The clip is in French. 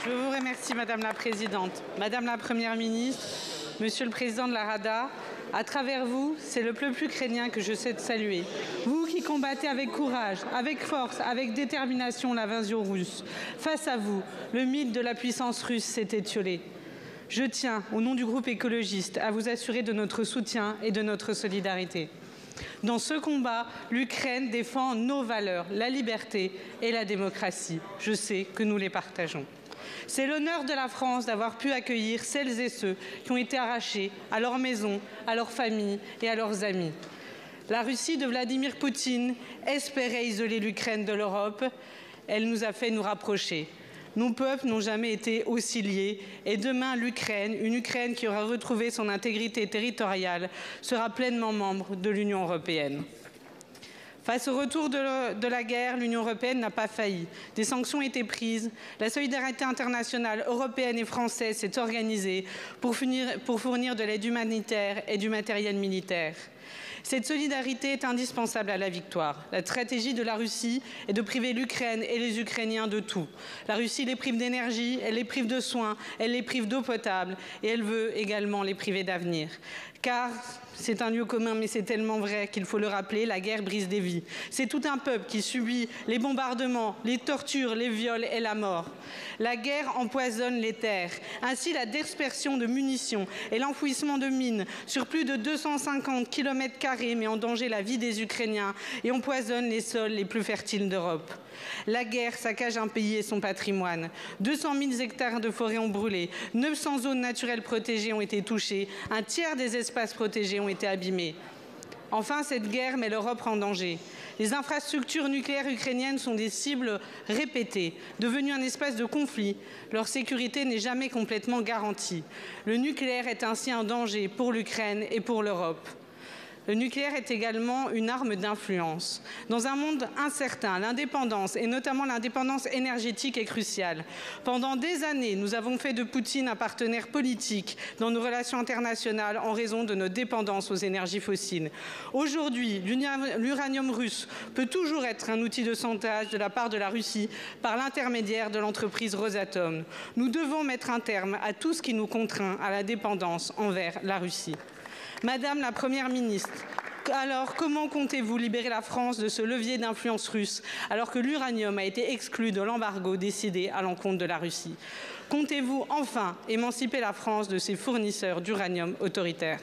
Je vous remercie, Madame la Présidente. Madame la Première ministre, Monsieur le Président de la Rada, à travers vous, c'est le peuple ukrainien que je sais saluer. Vous qui combattez avec courage, avec force, avec détermination l'invasion russe. Face à vous, le mythe de la puissance russe s'est étiolé. Je tiens, au nom du groupe écologiste, à vous assurer de notre soutien et de notre solidarité. Dans ce combat, l'Ukraine défend nos valeurs, la liberté et la démocratie. Je sais que nous les partageons. C'est l'honneur de la France d'avoir pu accueillir celles et ceux qui ont été arrachés à leur maison, à leur famille et à leurs amis. La Russie de Vladimir Poutine espérait isoler l'Ukraine de l'Europe. Elle nous a fait nous rapprocher. Nos peuples n'ont jamais été aussi liés et demain l'Ukraine, une Ukraine qui aura retrouvé son intégrité territoriale, sera pleinement membre de l'Union européenne. Face au retour de la guerre, l'Union européenne n'a pas failli. Des sanctions ont été prises. La solidarité internationale européenne et française s'est organisée pour fournir de l'aide humanitaire et du matériel militaire. Cette solidarité est indispensable à la victoire. La stratégie de la Russie est de priver l'Ukraine et les Ukrainiens de tout. La Russie les prive d'énergie, elle les prive de soins, elle les prive d'eau potable et elle veut également les priver d'avenir. Car c'est un lieu commun, mais c'est tellement vrai qu'il faut le rappeler, la guerre brise des vies. C'est tout un peuple qui subit les bombardements, les tortures, les viols et la mort. La guerre empoisonne les terres. Ainsi, la dispersion de munitions et l'enfouissement de mines sur plus de 250 km² met en danger la vie des Ukrainiens et empoisonne les sols les plus fertiles d'Europe. La guerre saccage un pays et son patrimoine. 200 000 hectares de forêt ont brûlé, 900 zones naturelles protégées ont été touchées, un tiers des espaces protégés ont été abîmés. Enfin, cette guerre met l'Europe en danger. Les infrastructures nucléaires ukrainiennes sont des cibles répétées, devenues un espace de conflit. Leur sécurité n'est jamais complètement garantie. Le nucléaire est ainsi un danger pour l'Ukraine et pour l'Europe. Le nucléaire est également une arme d'influence. Dans un monde incertain, l'indépendance, et notamment l'indépendance énergétique, est cruciale. Pendant des années, nous avons fait de Poutine un partenaire politique dans nos relations internationales en raison de notre dépendance aux énergies fossiles. Aujourd'hui, l'uranium russe peut toujours être un outil de chantage de la part de la Russie par l'intermédiaire de l'entreprise Rosatom. Nous devons mettre un terme à tout ce qui nous contraint à la dépendance envers la Russie. Madame la Première ministre, alors comment comptez-vous libérer la France de ce levier d'influence russe alors que l'uranium a été exclu de l'embargo décidé à l'encontre de la Russie? Comptez-vous enfin émanciper la France de ses fournisseurs d'uranium autoritaires?